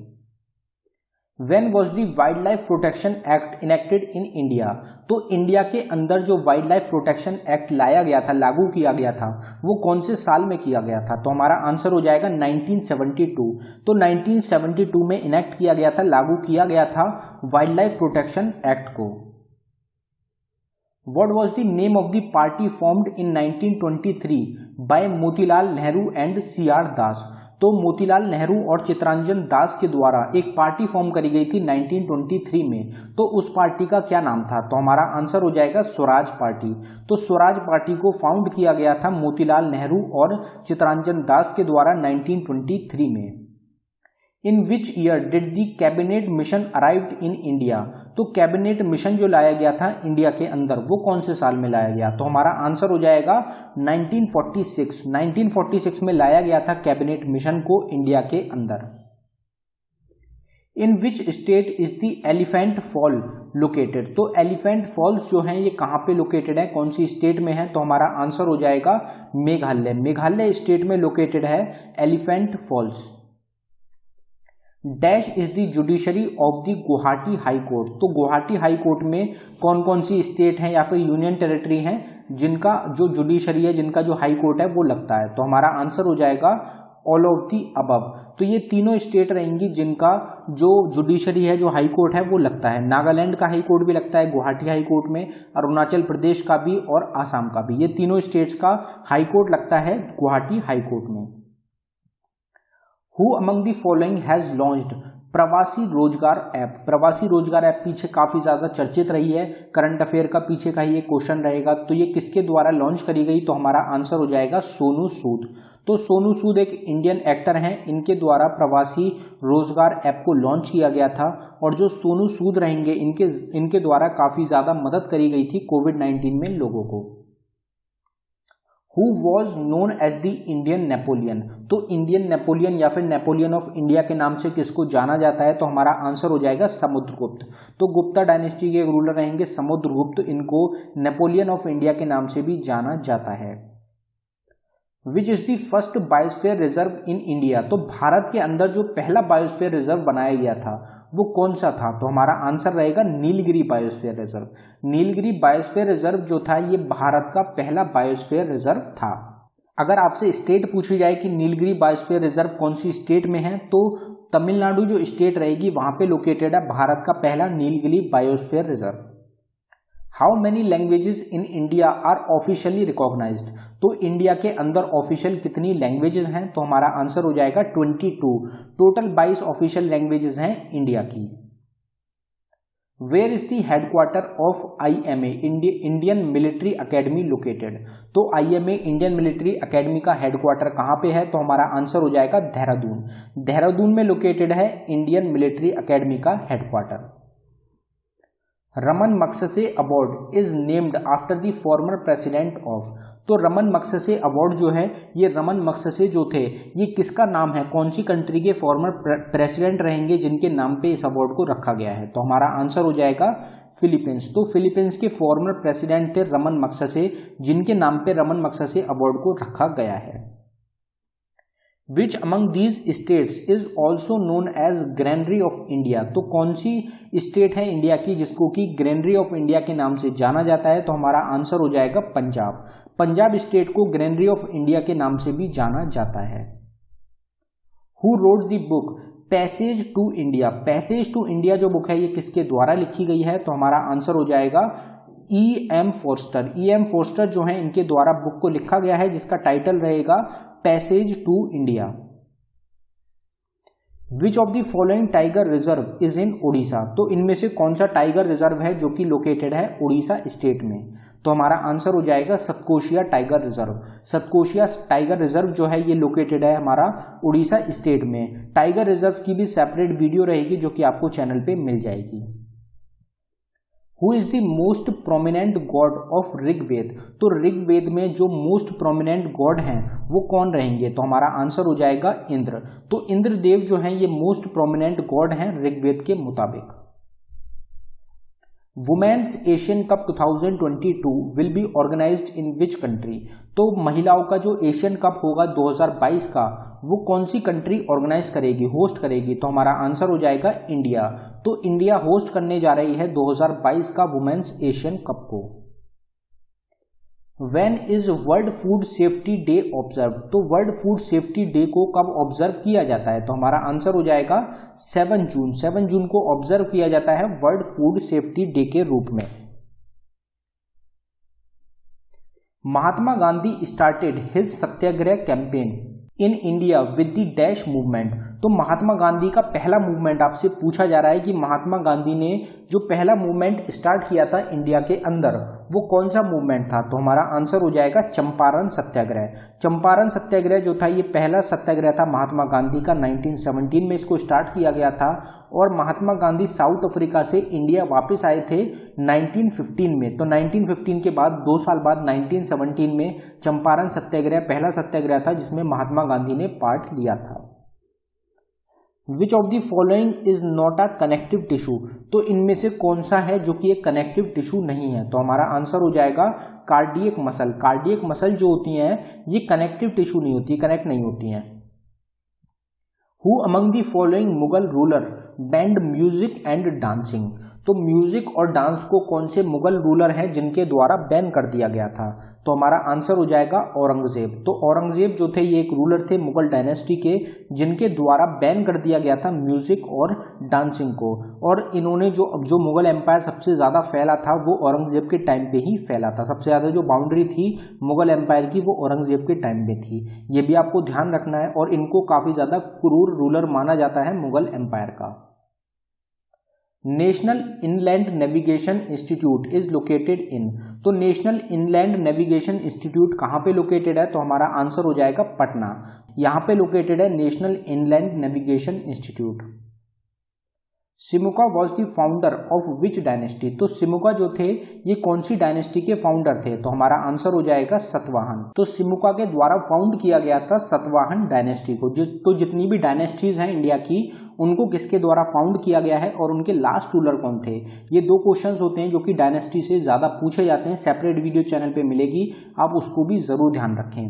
When was the wildlife protection act enacted in India? तो इंडिया के अंदर जो वाइल्ड लाइफ प्रोटेक्शन एक्ट लाया गया था, लागू किया गया था, वो कौन से साल में किया गया था? तो हमारा आंसर हो जाएगा 1972। तो 1972 में इनेक्ट किया गया था, लागू किया गया था वाइल्ड लाइफ प्रोटेक्शन एक्ट को। What was the name of the party formed in 1923 by Motilal Nehru and CR दास? तो मोतीलाल नेहरू और चित्तरंजन दास के द्वारा एक पार्टी फॉर्म करी गई थी 1923 में, तो उस पार्टी का क्या नाम था? तो हमारा आंसर हो जाएगा स्वराज पार्टी। तो स्वराज पार्टी को फाउंड किया गया था मोतीलाल नेहरू और चित्तरंजन दास के द्वारा 1923 में। In which year did the cabinet mission arrived in India? तो कैबिनेट मिशन जो लाया गया था इंडिया के अंदर वो कौन से साल में लाया गया? तो हमारा आंसर हो जाएगा 1946। 1946 में लाया गया था कैबिनेट मिशन को इंडिया के अंदर। In which state is the elephant fall located? तो एलिफेंट फॉल्स जो हैं ये कहाँ पे लोकेटेड है, कौन सी स्टेट में है? तो हमारा आंसर हो जाएगा मेघालय। मेघालय स्टेट में लोकेटेड है Elephant Falls. Dash is the judiciary of the Guwahati High Court? तो गुवाहाटी हाई कोर्ट में कौन कौन सी स्टेट हैं या फिर यूनियन टेरिटरी हैं जिनका जो जुडिशरी है, जिनका जो हाई कोर्ट है वो लगता है? तो हमारा आंसर हो जाएगा ऑल ऑफ दी अबव। तो ये तीनों स्टेट रहेंगी जिनका जो जुडिशरी है, जो हाई कोर्ट है वो लगता है। नागालैंड का हाई कोर्ट भी लगता है गुवाहाटी हाई कोर्ट में, अरुणाचल प्रदेश का भी और आसाम का भी। ये तीनों स्टेट्स का हाई कोर्ट लगता है गुवाहाटी हाई कोर्ट में। Who among the following has launched प्रवासी रोजगार ऐप? प्रवासी रोजगार ऐप पीछे काफी ज्यादा चर्चित रही है, करंट अफेयर का पीछे का ये क्वेश्चन रहेगा। तो ये किसके द्वारा लॉन्च करी गई? तो हमारा आंसर हो जाएगा सोनू सूद। तो सोनू सूद एक इंडियन एक्टर हैं, इनके द्वारा प्रवासी रोजगार ऐप को लॉन्च किया गया था। और जो सोनू सूद रहेंगे इनके द्वारा काफी ज्यादा मदद करी गई थी कोविड-19 में लोगों को। Who was known as the Indian Napoleon? तो इंडियन नेपोलियन या फिर नेपोलियन ऑफ इंडिया के नाम से किसको जाना जाता है? तो हमारा आंसर हो जाएगा समुद्रगुप्त। तो गुप्ता डायनेस्टी के रूलर रहेंगे समुद्रगुप्त, इनको नेपोलियन ऑफ इंडिया के नाम से भी जाना जाता है। Which is the first biosphere reserve in India? तो भारत के अंदर जो पहला बायोस्फीयर रिजर्व बनाया गया था वो कौन सा था? तो हमारा आंसर रहेगा Nilgiri biosphere reserve. Nilgiri biosphere reserve जो था ये भारत का पहला बायोस्फीयर रिजर्व था। अगर आपसे स्टेट पूछी जाए कि नीलगिरी बायोस्फीयर रिजर्व कौन सी स्टेट में है, तो तमिलनाडु जो स्टेट रहेगी वहां पे लोकेटेड है भारत का पहला Nilgiri biosphere reserve. How many languages in India are officially recognised? तो इंडिया के अंदर ऑफिशियल कितनी लैंग्वेजेस हैं? तो हमारा आंसर हो जाएगा 22। टोटल 22 ऑफिशियल लैंग्वेजेस हैं इंडिया की। Where is the headquarter of IMA Indian military Academy located? तो IMA इंडियन मिलिट्री अकेडमी का हेडक्वार्टर कहाँ पे है? तो हमारा आंसर हो जाएगा देहरादून। देहरादून में लोकेटेड है इंडियन मिलिट्री अकेडमी का headquarter. Ramon Magsaysay award is named after the former president of? तो रमन मगसेसे अवार्ड जो है ये रमन मगसेसे जो थे ये किसका नाम है, कौन सी कंट्री के फॉर्मर प्रेसिडेंट रहेंगे जिनके नाम पे इस अवार्ड को रखा गया है? तो हमारा आंसर हो जाएगा फिलीपींस। तो फिलीपींस के फॉर्मर प्रेसिडेंट थे रमन मगसेसे, जिनके नाम पे रमन मगसेसे अवार्ड को रखा गया है। Which among these states is also known as granary of India? तो कौन सी स्टेट है इंडिया की जिसको कि ग्रैनरी ऑफ इंडिया के नाम से जाना जाता है? तो हमारा आंसर हो जाएगा पंजाब। पंजाब स्टेट को ग्रैनरी ऑफ इंडिया के नाम से भी जाना जाता है। Who wrote the book Passage to India? Passage to India जो बुक है ये किसके द्वारा लिखी गई है? तो हमारा आंसर हो जाएगा E.M. फोर्स्टर। E.M. फोर्स्टर जो है इनके द्वारा बुक को लिखा गया है जिसका टाइटल रहेगा Passage to India. Which of the following tiger reserve is in Odisha, तो इनमें से कौन सा टाइगर रिजर्व है जो कि लोकेटेड है उड़ीसा स्टेट में, तो हमारा आंसर हो जाएगा Satkosia tiger reserve. Satkosia tiger reserve जो है ये लोकेटेड है हमारा उड़ीसा स्टेट में। टाइगर रिजर्व की भी सेपरेट वीडियो रहेगी जो कि आपको चैनल पे मिल जाएगी। Who is the most prominent god of Rigveda, तो ऋग्वेद में जो मोस्ट प्रोमिनेंट गॉड हैं वो कौन रहेंगे, तो हमारा आंसर हो जाएगा इंद्र। तो इंद्र देव जो हैं ये मोस्ट प्रोमिनेंट गॉड हैं ऋग्वेद के मुताबिक। Women's Asian Cup 2022 will be organised in which country, तो महिलाओं का जो एशियन कप होगा 2022 का वो कौन सी कंट्री ऑर्गेनाइज करेगी, होस्ट करेगी, तो हमारा आंसर हो जाएगा इंडिया। तो इंडिया होस्ट करने जा रही है 2022 का वुमेन्स एशियन कप को। When is world food safety day observe, तो वर्ल्ड फूड सेफ्टी डे को कब ऑब्जर्व किया जाता है, तो हमारा आंसर हो जाएगा 7 जून। 7 जून को ऑब्जर्व किया जाता है वर्ल्ड फूड सेफ्टी डे के रूप में। Mahatma Gandhi started his satyagraha campaign in India with the dash movement, तो महात्मा गांधी का पहला मूवमेंट आपसे पूछा जा रहा है कि महात्मा गांधी ने जो पहला मूवमेंट स्टार्ट किया था इंडिया के अंदर वो कौन सा मूवमेंट था, तो हमारा आंसर हो जाएगा चंपारण सत्याग्रह। चंपारण सत्याग्रह जो था ये पहला सत्याग्रह था महात्मा गांधी का, 1917 में इसको स्टार्ट किया गया था और महात्मा गांधी साउथ अफ्रीका से इंडिया वापस आए थे 1915 में। तो 1915 के बाद 2 साल बाद 1917 में चंपारण सत्याग्रह पहला सत्याग्रह था जिसमें महात्मा गांधी ने पार्ट लिया था। विच of the following is not a connective tissue, तो इनमें से कौन सा है जो कि एक कनेक्टिव टिश्यू नहीं है, तो हमारा आंसर हो जाएगा कार्डियक मसल। कार्डियक मसल जो होती हैं ये कनेक्टिव टिश्यू नहीं होती, कनेक्ट नहीं होती हैं। Who among the following Mughal ruler band music and dancing, तो म्यूजिक और डांस को कौन से मुगल रूलर हैं जिनके द्वारा बैन कर दिया गया था, तो हमारा आंसर हो जाएगा औरंगजेब। तो औरंगजेब जो थे ये एक रूलर थे मुगल डायनेस्टी के जिनके द्वारा बैन कर दिया गया था म्यूजिक और डांसिंग को, और इन्होंने जो मुगल एम्पायर सबसे ज़्यादा फैला था वो औरंगजेब के टाइम पे ही फैला था। सबसे ज़्यादा जो बाउंड्री थी मुगल एम्पायर की वो औरंगजेब के टाइम पे थी, ये भी आपको ध्यान रखना है। और इनको काफ़ी ज़्यादा क्रूर रूलर माना जाता है मुगल एम्पायर का। National inland navigation institute is located in, तो नेशनल इनलैंड नेविगेशन इंस्टीट्यूट कहाँ पे लोकेटेड है, तो हमारा आंसर हो जाएगा पटना। यहाँ पे लोकेटेड है national inland navigation institute. Simuka was the founder of which dynasty, तो सिमुका जो थे ये कौन सी डायनेस्टी के फाउंडर थे, तो हमारा आंसर हो जाएगा सतवाहन। तो सिमुका के द्वारा फाउंड किया गया था सतवाहन डायनेस्टी को। तो जितनी भी डायनेस्टीज हैं इंडिया की उनको किसके द्वारा फाउंड किया गया है और उनके लास्ट रूलर कौन थे, ये 2 क्वेश्चंस होते हैं जो कि डायनेस्टी से ज़्यादा पूछे जाते हैं। सेपरेट वीडियो चैनल पर मिलेगी, आप उसको भी ज़रूर ध्यान रखें।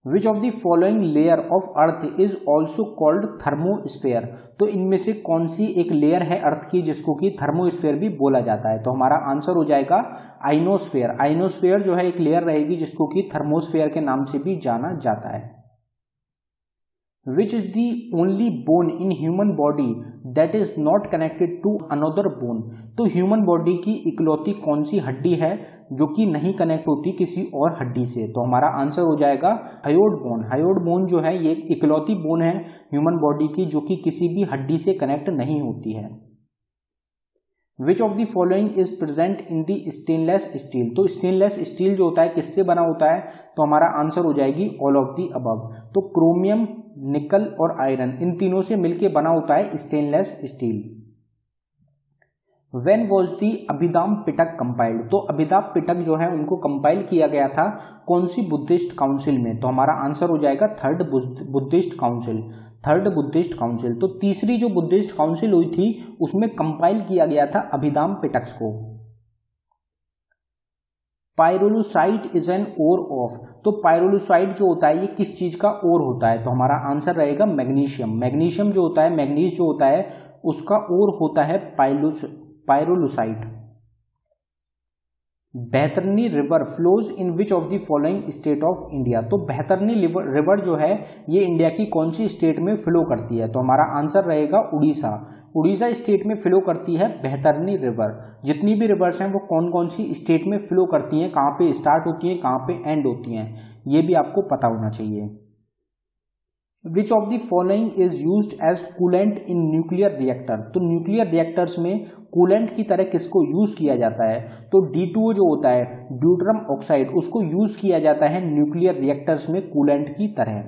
विच of the following layer of earth is also called thermosphere, तो इनमें से कौन सी एक लेयर है अर्थ की जिसको कि थर्मोस्फेयर भी बोला जाता है, तो हमारा आंसर हो जाएगा आइनोस्फेयर। आइनोस्फेयर जो है एक लेयर रहेगी जिसको कि थर्मोस्फेयर के नाम से भी जाना जाता है। Which is the only bone in human body that is not connected to another bone, तो ह्यूमन बॉडी की इकलौती कौन सी हड्डी है जो कि नहीं कनेक्ट होती किसी और हड्डी से, तो हमारा आंसर हो जाएगा हायोइड बोन। हायोइड बोन जो है ये इकलौती बोन है ह्यूमन बॉडी की जो कि किसी भी हड्डी से कनेक्ट नहीं होती है। विच of the following is present in the stainless steel, तो स्टेनलेस स्टील जो होता है किससे बना होता है, तो हमारा आंसर हो जाएगी ऑल ऑफ द अबव। तो क्रोमियम, निकल और आयरन इन तीनों से मिलकर बना होता है stainless steel. When was the Abhidhamma Pitaka compiled, तो अभिधाम पिटक जो है उनको कंपाइल किया गया था कौन सी बुद्धिस्ट काउंसिल में, तो हमारा आंसर हो जाएगा third Buddhist council. Third Buddhist council, तो तीसरी जो बुद्धिस्ट काउंसिल हुई थी उसमें कंपाइल किया गया था अभिधाम पिटक्स को। Pyrolusite is an ore of, तो पायरोलुसाइट जो होता है ये किस चीज का ओर होता है, तो हमारा आंसर रहेगा मैग्नीशियम। मैग्नीशियम जो होता है, मैग्नीज जो होता है उसका ओर होता है pyrolusite. Baitarani river flows in which of the following state of India, तो बैतरनी रिवर जो है ये इंडिया की कौन सी स्टेट में फ्लो करती है, तो हमारा आंसर रहेगा उड़ीसा। उड़ीसा स्टेट में फ्लो करती है बैतरनी रिवर। जितनी भी रिवर्स हैं वो कौन कौन सी स्टेट में फ्लो करती हैं, कहाँ पे स्टार्ट होती हैं, कहाँ पे एंड होती हैं, ये भी आपको पता होना चाहिए। Which of the following is used as coolant in nuclear reactor, तो न्यूक्लियर रिएक्टर्स में कूलेंट की तरह किसको यूज किया जाता है, तो D2O जो होता है ड्यूटरम ऑक्साइड, उसको यूज किया जाता है न्यूक्लियर रिएक्टर्स में कूलेंट की तरह।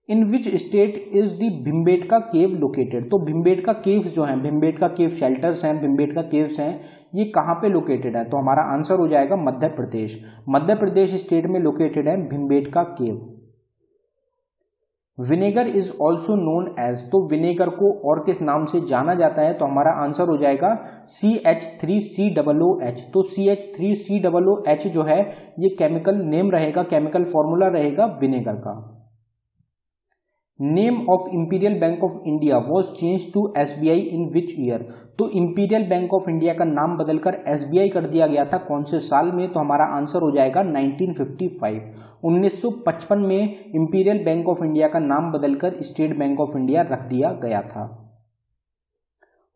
In which state is the Bhimbetka cave located, तो भिम्बेटका केव्स जो हैं, भिम्बेटका केव शेल्टर्स हैं, भिम्बेटका केव्स हैं, ये कहाँ पे लोकेटेड है, तो हमारा आंसर हो जाएगा मध्य प्रदेश। मध्य प्रदेश स्टेट में लोकेटेड है Bhimbetka cave. Vinegar is also known as, तो विनेगर को और किस नाम से जाना जाता है, तो हमारा आंसर हो जाएगा CH3COOH। तो CH3COOH जो है ये केमिकल नेम रहेगा, केमिकल फॉर्मूला रहेगा विनेगर का। Name of Imperial Bank of India was change to SBI in which year, तो इंपीरियल बैंक ऑफ इंडिया का नाम बदलकर SBI कर दिया गया था कौन से साल में, तो हमारा आंसर हो जाएगा 1955। 1955 में इंपीरियल बैंक ऑफ इंडिया का नाम बदलकर स्टेट बैंक ऑफ इंडिया रख दिया गया था।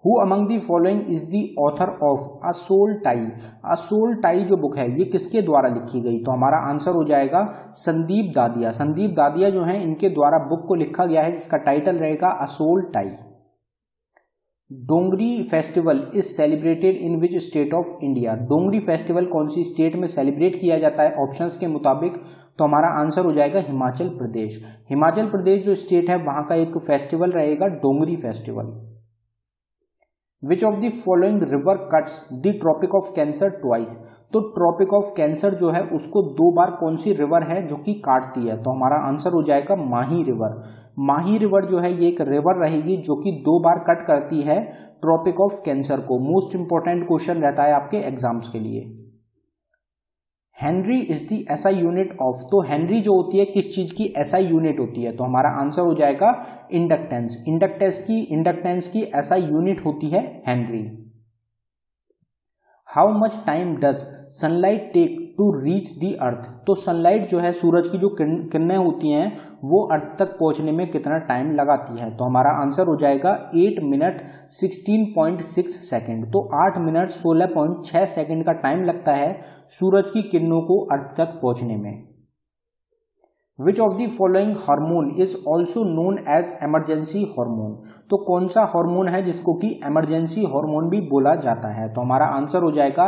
Who among the following is the author of A Soul Tie? A Soul Tie जो बुक है ये किसके द्वारा लिखी गई, तो हमारा आंसर हो जाएगा संदीप दादिया। संदीप दादिया जो है इनके द्वारा बुक को लिखा गया है जिसका टाइटल रहेगा A Soul Tie। Dongri festival is celebrated in which state of India, Dongri festival कौन सी स्टेट में सेलिब्रेट किया जाता है ऑप्शंस के मुताबिक, तो हमारा आंसर हो जाएगा हिमाचल प्रदेश। हिमाचल प्रदेश जो स्टेट है वहां का एक फेस्टिवल रहेगा Dongri festival. Which of the following river cuts the tropic of cancer twice, तो ट्रॉपिक ऑफ कैंसर जो है उसको दो बार कौन सी रिवर है जो कि काटती है, तो हमारा आंसर हो जाएगा माही रिवर। माही रिवर जो है ये एक रिवर रहेगी जो कि दो बार कट करती है ट्रॉपिक ऑफ कैंसर को। मोस्ट इंपॉर्टेंट क्वेश्चन रहता है आपके एग्जाम्स के लिए। Henry is the SI unit of, तो हेनरी जो होती है किस चीज की SI यूनिट होती है, तो हमारा आंसर हो जाएगा इंडक्टेंस। इंडक्टेंस की SI यूनिट होती है henry. How much time does sunlight take to reach the earth, तो सनलाइट जो है सूरज की जो किरणें होती हैं वो अर्थ तक पहुंचने में कितना टाइम लगाती है, तो हमारा आंसर हो जाएगा 8 मिनट 16.6 सेकेंड। तो 8 मिनट 16.6 सेकेंड का टाइम लगता है सूरज की किरणों को अर्थ तक पहुंचने में। Which of the following hormone is also known as emergency hormone, तो कौन सा हार्मोन है जिसको कि इमरजेंसी हार्मोन भी बोला जाता है, तो हमारा आंसर हो जाएगा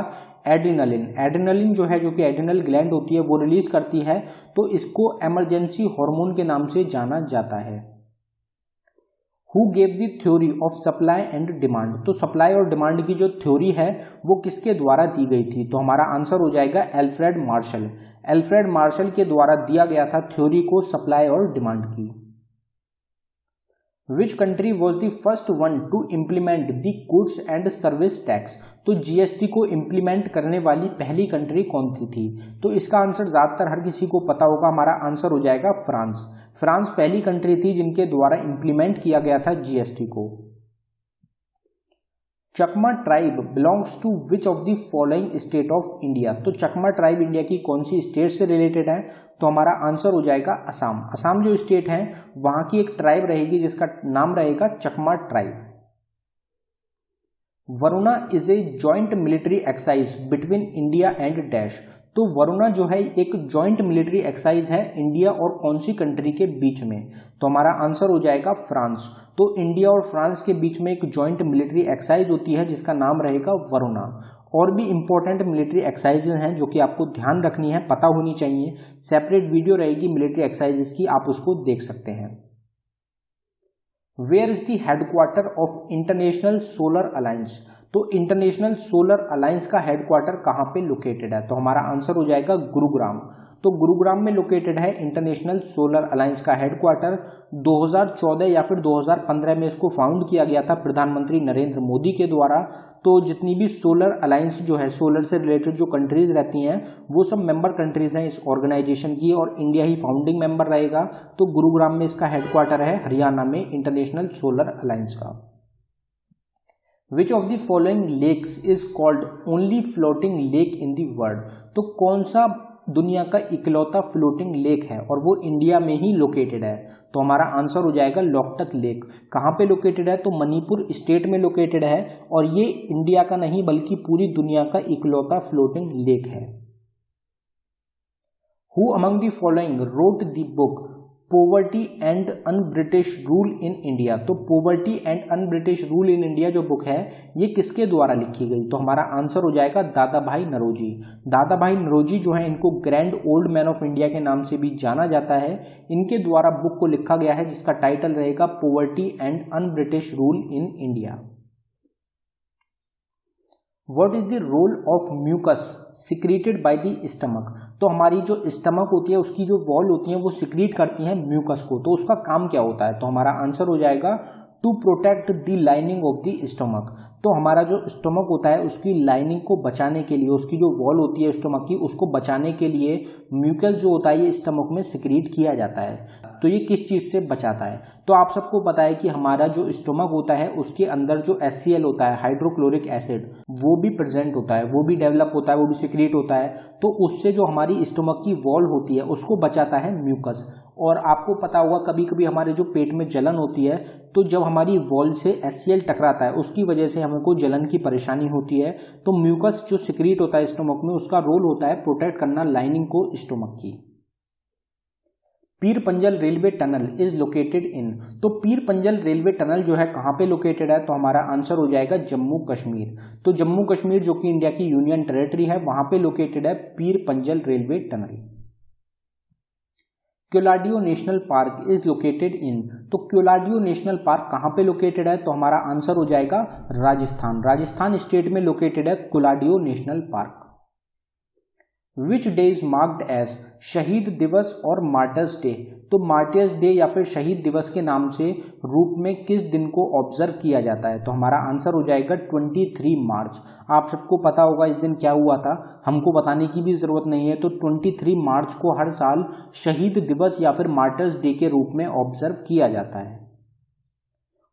एड्रिनलिन। एड्रिनलिन जो है जो कि एड्रिनल ग्लैंड होती है वो रिलीज करती है, तो इसको इमरजेंसी हार्मोन के नाम से जाना जाता है। Who gave the theory of supply and demand, तो सप्लाई और डिमांड की जो थ्योरी है वो किसके द्वारा दी गई थी, तो हमारा आंसर हो जाएगा एल्फ्रेड मार्शल। एल्फ्रेड मार्शल के द्वारा दिया गया था थ्योरी को सप्लाई और डिमांड की। Which country was the first one two implement the goods and service tax, तो GST को इम्प्लीमेंट करने वाली पहली कंट्री कौन सी थी, तो इसका आंसर ज्यादातर हर किसी को पता होगा, हमारा आंसर हो जाएगा फ्रांस। फ्रांस पहली कंट्री थी जिनके द्वारा इम्प्लीमेंट किया गया था GST को। Chakma tribe belongs to which of the following state of India, तो चकमा ट्राइब इंडिया की कौन सी स्टेट से रिलेटेड है, तो हमारा आंसर हो जाएगा असम। असम जो स्टेट है वहां की एक ट्राइब रहेगी जिसका नाम रहेगा Chakma tribe. Varuna is a joint military exercise between India and dash, तो वरुणा जो है एक जॉइंट मिलिट्री एक्सरसाइज है इंडिया और कौन सी कंट्री के बीच में, तो हमारा आंसर हो जाएगा फ्रांस। तो इंडिया और फ्रांस के बीच में एक जॉइंट मिलिट्री एक्सरसाइज होती है जिसका नाम रहेगा वरुणा। और भी इंपॉर्टेंट मिलिट्री एक्सरसाइजेज हैं जो कि आपको ध्यान रखनी है, पता होनी चाहिए। सेपरेट वीडियो रहेगी मिलिट्री एक्सरसाइजेज की, आप उसको देख सकते हैं। Where is the headquarter of International Solar Alliance, तो इंटरनेशनल सोलर अलायंस का हेडक्वार्टर कहां पे लोकेटेड है, तो हमारा आंसर हो जाएगा गुरुग्राम। तो गुरुग्राम में लोकेटेड है इंटरनेशनल सोलर अलायंस का हेडक्वार्टर। 2014 या फिर 2015 में इसको फाउंड किया गया था प्रधानमंत्री नरेंद्र मोदी के द्वारा। तो जितनी भी सोलर अलायंस जो है, सोलर से रिलेटेड जो कंट्रीज रहती हैं वो सब मेंबर कंट्रीज हैं इस ऑर्गेनाइजेशन की, और इंडिया ही फाउंडिंग मेंबर रहेगा। तो गुरुग्राम में इसका हेडक्वार्टर है, हरियाणा में इंटरनेशनल सोलर अलायंस का। Which of the following lakes is called only floating lake in the world, तो कौन सा दुनिया का इकलौता फ्लोटिंग लेक है और वो इंडिया में ही लोकेटेड है, तो हमारा आंसर हो जाएगा लोकटक लेक। कहाँ पे लोकेटेड है, तो मणिपुर स्टेट में लोकेटेड है, और ये इंडिया का नहीं बल्कि पूरी दुनिया का इकलौता फ्लोटिंग लेक है। Who among the following wrote the book poverty and un British rule in India. तो poverty and un British rule in India जो बुक है ये किसके द्वारा लिखी गई? तो हमारा आंसर हो जाएगा दादा भाई नौरोजी। दादा भाई नौरोजी जो है इनको grand old man of India के नाम से भी जाना जाता है। इनके द्वारा बुक को लिखा गया है जिसका टाइटल रहेगा poverty and un British rule in India. What is the role of mucus secreted by the stomach? तो हमारी जो स्टमक होती है उसकी जो वॉल होती है वो सिक्रीट करती हैं म्यूकस को। तो उसका काम क्या होता है? तो हमारा आंसर हो जाएगा to protect the lining of the stomach. तो हमारा जो स्टमक होता है उसकी लाइनिंग को बचाने के लिए, उसकी जो वॉल होती है स्टमक की उसको बचाने के लिए म्यूकस जो होता है ये स्टमक में सिक्रीट किया जाता है। तो ये किस चीज़ से बचाता है? तो आप सबको पता है कि हमारा जो स्टमक होता है उसके अंदर जो HCl होता है, हाइड्रोक्लोरिक एसिड, वो भी प्रेजेंट होता है, वो भी डेवलप होता है, वो भी सिक्रीट होता है। तो उससे जो हमारी स्टमक की वॉल होती है उसको बचाता है म्यूकस। और आपको पता होगा कभी कभी हमारे जो पेट में जलन होती है तो जब हमारी वॉल से HCl टकराता है उसकी वजह से हमको जलन की परेशानी होती है। तो म्यूकस जो सिक्रीट होता है स्टमक में उसका रोल होता है प्रोटेक्ट करना लाइनिंग को स्टमक की। पीर Panjal railway tunnel is located in. तो पीर पंजल रेलवे टनल जो है कहाँ पे लोकेटेड है? तो हमारा आंसर हो जाएगा जम्मू कश्मीर। तो जम्मू कश्मीर जो कि इंडिया की यूनियन टेरिटरी है वहां पे लोकेटेड है Pir Panjal railway tunnel. Keoladeo national park is located in. तो क्योलाडियो नेशनल पार्क कहाँ पे लोकेटेड है? तो हमारा आंसर हो जाएगा राजस्थान। राजस्थान स्टेट में लोकेटेड है Keoladeo national park. Which day is marked as Shaheed Diwas और मार्टर्स डे। तो मार्टर्स डे या फिर शहीद दिवस के नाम से रूप में किस दिन को ऑब्जर्व किया जाता है? तो हमारा आंसर हो जाएगा 23 मार्च। आप सबको पता होगा इस दिन क्या हुआ था, हमको बताने की भी जरूरत नहीं है। तो 23 मार्च को हर साल शहीद दिवस या फिर मार्टर्स डे के रूप में ऑब्जर्व किया जाता है।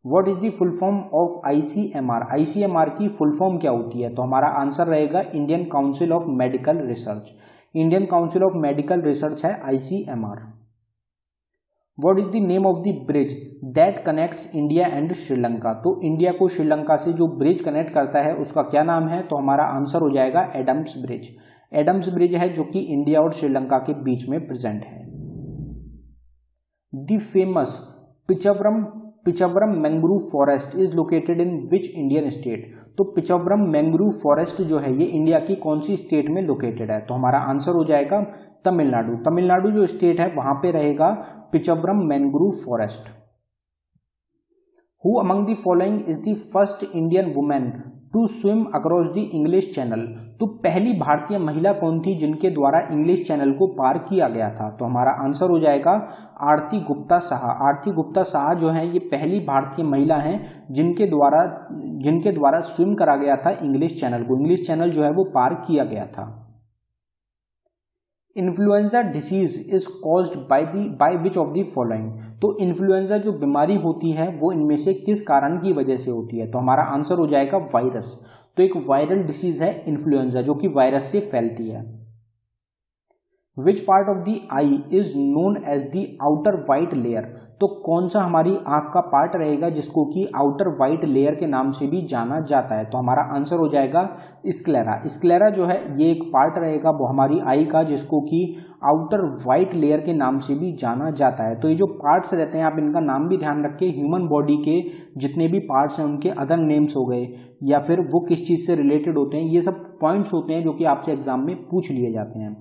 What is the full form of ICMR? ICMR की फुल फॉर्म क्या होती है? तो हमारा आंसर रहेगा Indian council of medical research. Indian council of medical research है ICMR। What is the name of the bridge that connects India and Sri Lanka? तो India को श्रीलंका से जो ब्रिज कनेक्ट करता है उसका क्या नाम है? तो हमारा आंसर हो जाएगा एडम्स ब्रिज। एडम्स ब्रिज है जो कि इंडिया और श्रीलंका के बीच में प्रेजेंट है। The famous Pichavaram mangrove forest is located in which Indian state? तो पिचवरम मैंग्रोव फॉरेस्ट जो है ये इंडिया की कौन सी स्टेट में लोकेटेड है? तो हमारा आंसर हो जाएगा तमिलनाडु। तमिलनाडु जो स्टेट है वहां पे रहेगा Pichavaram mangrove forest. Who among the following is the first Indian women to swim across the English Channel? तो पहली भारतीय महिला कौन थी जिनके द्वारा इंग्लिश चैनल को पार किया गया था? तो हमारा आंसर हो जाएगा आरती गुप्ता साहा। आरती गुप्ता साहा जो है ये पहली भारतीय महिला हैं जिनके द्वारा स्विम करा गया था इंग्लिश चैनल को। इंग्लिश चैनल जो है वो पार किया गया था। Influenza disease is caused by which of the following? तो इन्फ्लुएंजा जो बीमारी होती है वो इनमें से किस कारण की वजह से होती है? तो हमारा आंसर हो जाएगा वायरस। तो एक वायरल डिसीज है इन्फ्लुएंजा जो कि वायरस से फैलती है। Which part of the eye is known as the outer white layer? तो कौन सा हमारी आंख का पार्ट रहेगा जिसको कि आउटर वाइट लेयर के नाम से भी जाना जाता है? तो हमारा आंसर हो जाएगा स्क्लेरा। स्क्लेरा जो है ये एक पार्ट रहेगा वो हमारी आई का जिसको कि आउटर वाइट लेयर के नाम से भी जाना जाता है। तो ये जो पार्ट्स रहते हैं आप इनका नाम भी ध्यान रखिए। ह्यूमन बॉडी के जितने भी पार्ट्स हैं उनके अदर नेम्स हो गए या फिर वो किस चीज़ से रिलेटेड होते हैं, ये सब पॉइंट्स होते हैं जो कि आपसे एग्जाम में पूछ लिए जाते हैं।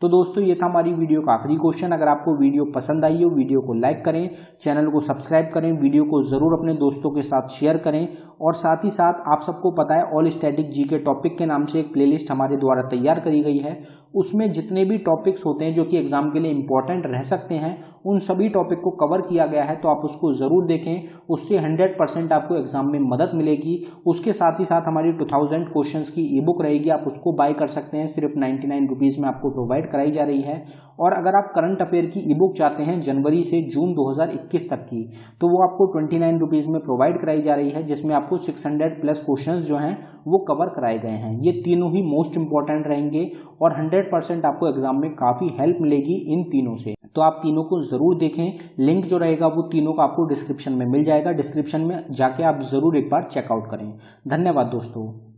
तो दोस्तों ये था हमारी वीडियो का आखिरी क्वेश्चन। अगर आपको वीडियो पसंद आई हो वीडियो को लाइक करें, चैनल को सब्सक्राइब करें, वीडियो को ज़रूर अपने दोस्तों के साथ शेयर करें और साथ ही साथ आप सबको पता है ऑल स्टैटिक जीके टॉपिक के नाम से एक प्लेलिस्ट हमारे द्वारा तैयार करी गई है। उसमें जितने भी टॉपिक्स होते हैं जो कि एग्जाम के लिए इंपॉर्टेंट रह सकते हैं उन सभी टॉपिक को कवर किया गया है। तो आप उसको ज़रूर देखें, उससे 100% आपको एग्जाम में मदद मिलेगी। उसके साथ ही साथ हमारी 2000 क्वेश्चंस की ई बुक रहेगी, आप उसको बाय कर सकते हैं। सिर्फ 99 रुपीज़ में आपको प्रोवाइड कराई जा रही है। और अगर आप करंट अफेयर की ई बुक चाहते हैं जनवरी से जून 2021 तक की, तो वो आपको 29 रुपीज़ में प्रोवाइड कराई जा रही है, जिसमें आपको 600+ क्वेश्चंस जो हैं वो कवर कराए गए हैं। ये तीनों ही मोस्ट इंपॉर्टेंट रहेंगे और 100% आपको एग्जाम में काफ़ी हेल्प मिलेगी इन तीनों से। तो आप तीनों को ज़रूर देखें। लिंक जो रहेगा वो तीनों का आपको डिस्क्रिप्शन में मिल जाएगा। डिस्क्रिप्शन में जाके आप ज़रूर एक बार चेकआउट करें। धन्यवाद दोस्तों।